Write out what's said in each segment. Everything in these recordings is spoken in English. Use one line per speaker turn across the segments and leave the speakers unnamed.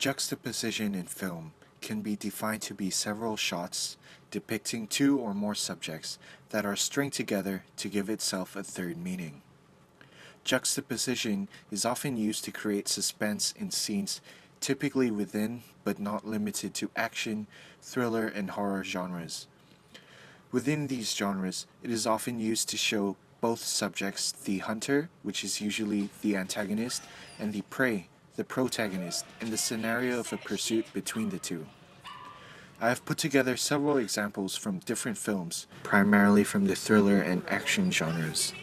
Juxtaposition in film can be defined to be several shots depicting two or more subjects that are stringed together to give itself a third meaning. Juxtaposition is often used to create suspense in scenes typically within but not limited to action, thriller, and horror genres. Within these genres, it is often used to show both subjects, the hunter, which is usually the antagonist, and the prey, the protagonist, in the scenario of a pursuit between the two. I have put together several examples from different films, primarily from the thriller and action genres.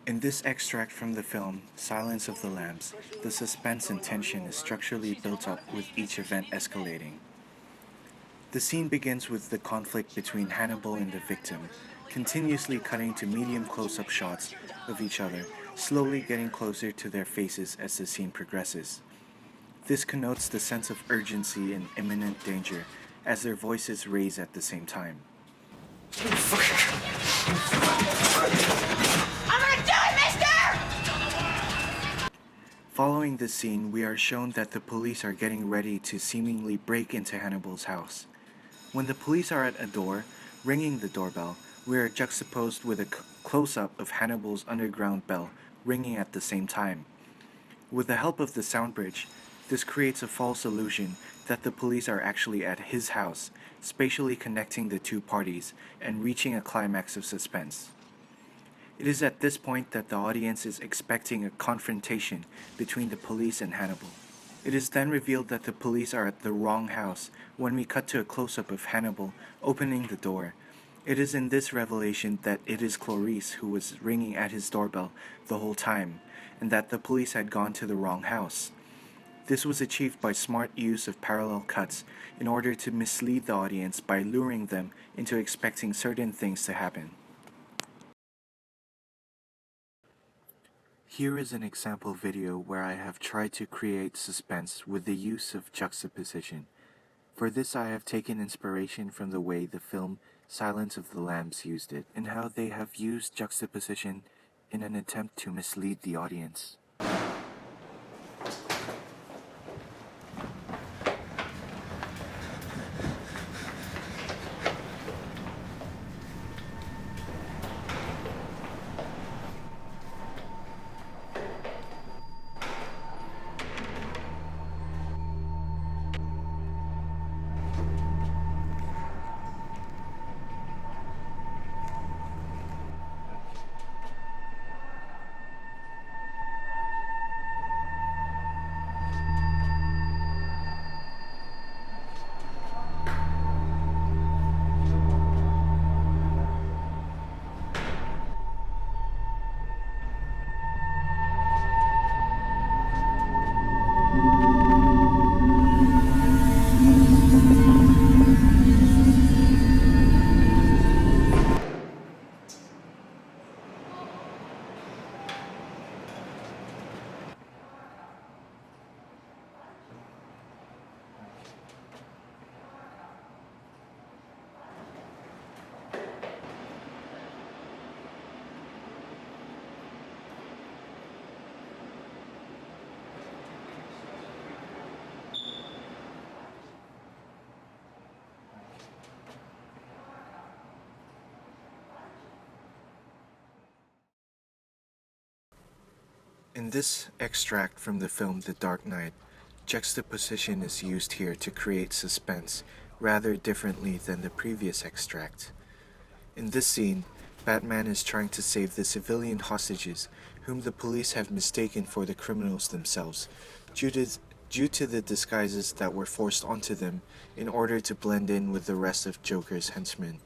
In this extract from the film, Silence of the Lambs, the suspense and tension is structurally built up with each event escalating. The scene begins with the conflict between Hannibal and the victim, continuously cutting to medium close-up shots of each other, slowly getting closer to their faces as the scene progresses. This connotes the sense of urgency and imminent danger as their voices raise at the same time.
I'm gonna do it, mister!
Following this scene, we are shown that the police are getting ready to seemingly break into Hannibal's house. When the police are at a door, ringing the doorbell, we are juxtaposed with a close-up of Hannibal's underground bell ringing at the same time. With the help of the sound bridge, this creates a false illusion that the police are actually at his house, spatially connecting the two parties and reaching a climax of suspense. It is at this point that the audience is expecting a confrontation between the police and Hannibal. It is then revealed that the police are at the wrong house when we cut to a close-up of Hannibal opening the door. It is in this revelation that it is Clarice who was ringing at his doorbell the whole time, and that the police had gone to the wrong house. This was achieved by smart use of parallel cuts in order to mislead the audience by luring them into expecting certain things to happen. Here is an example video where I have tried to create suspense with the use of juxtaposition. For this I have taken inspiration from the way the film Silence of the Lambs used it, and how they have used juxtaposition in an attempt to mislead the audience. In this extract from the film The Dark Knight, juxtaposition is used here to create suspense rather differently than the previous extract. In this scene, Batman is trying to save the civilian hostages whom the police have mistaken for the criminals themselves due to the disguises that were forced onto them in order to blend in with the rest of Joker's henchmen.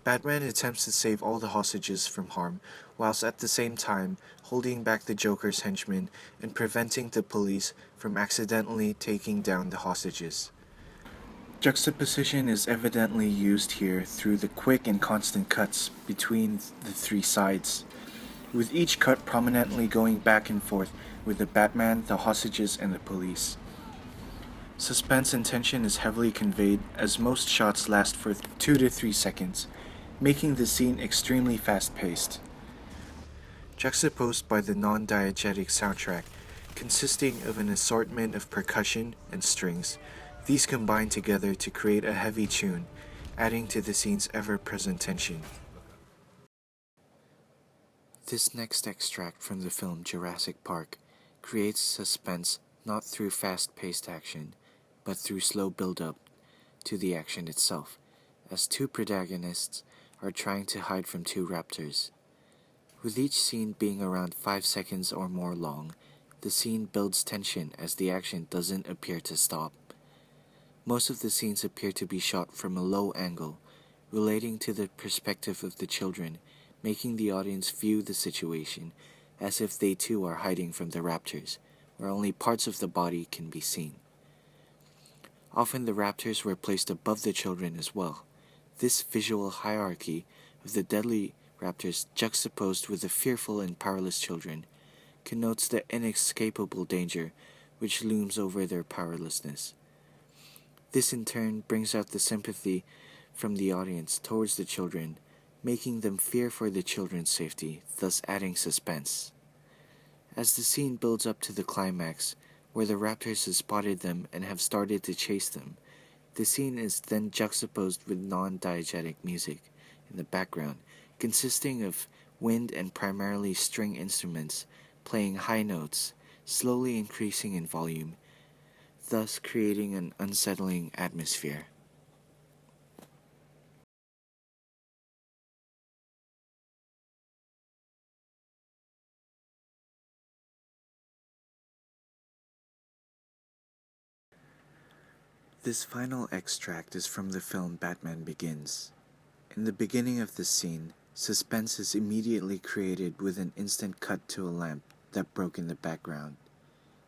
Batman attempts to save all the hostages from harm, whilst at the same time holding back the Joker's henchmen and preventing the police from accidentally taking down the hostages. Juxtaposition is evidently used here through the quick and constant cuts between the three sides, with each cut prominently going back and forth with the Batman, the hostages, and the police. Suspense and tension is heavily conveyed as most shots last for 2 to 3 seconds, making the scene extremely fast-paced. Juxtaposed by the non-diegetic soundtrack, Consisting of an assortment of percussion and strings, these combine together to create a heavy tune, adding to the scene's ever-present tension. This next extract from the film Jurassic Park creates suspense not through fast-paced action, but through slow build-up to the action itself, as two protagonists are trying to hide from two raptors. With each scene being around 5 seconds or more long, the scene builds tension as the action doesn't appear to stop. Most of the scenes appear to be shot from a low angle, relating to the perspective of the children, making the audience view the situation as if they too are hiding from the raptors, where only parts of the body can be seen. Often the raptors were placed above the children as well. This visual hierarchy of the deadly raptors juxtaposed with the fearful and powerless children connotes the inescapable danger which looms over their powerlessness. This in turn brings out the sympathy from the audience towards the children, making them fear for the children's safety, thus adding suspense. As the scene builds up to the climax, where the raptors have spotted them and have started to chase them, the scene is then juxtaposed with non-diegetic music in the background, consisting of wind and primarily string instruments playing high notes, slowly increasing in volume, thus creating an unsettling atmosphere. This final extract is from the film Batman Begins. In the beginning of this scene, suspense is immediately created with an instant cut to a lamp that broke in the background.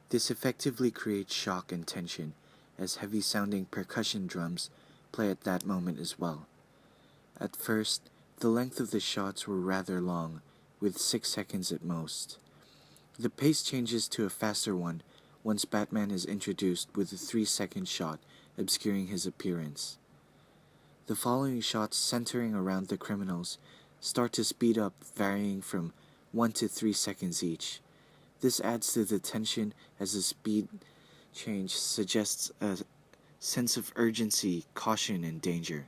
This effectively creates shock and tension, as heavy-sounding percussion drums play at that moment as well. At first, the length of the shots were rather long, with 6 seconds at most. The pace changes to a faster one once Batman is introduced with a 3-second shot obscuring his appearance. The following shots centering around the criminals start to speed up, varying from 1 to 3 seconds each. This adds to the tension as the speed change suggests a sense of urgency, caution, and danger.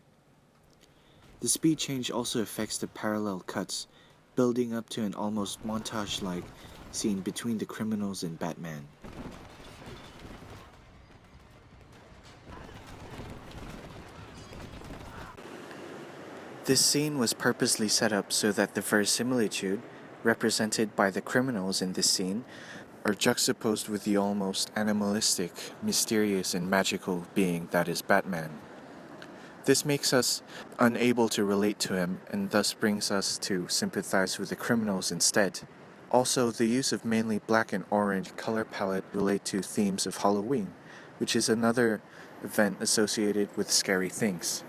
The speed change also affects the parallel cuts, building up to an almost montage-like scene between the criminals and Batman. This scene was purposely set up so that the verisimilitude, represented by the criminals in this scene, are juxtaposed with the almost animalistic, mysterious, and magical being that is Batman. This makes us unable to relate to him and thus brings us to sympathize with the criminals instead. Also, the use of mainly black and orange color palette relate to themes of Halloween, which is another event associated with scary things.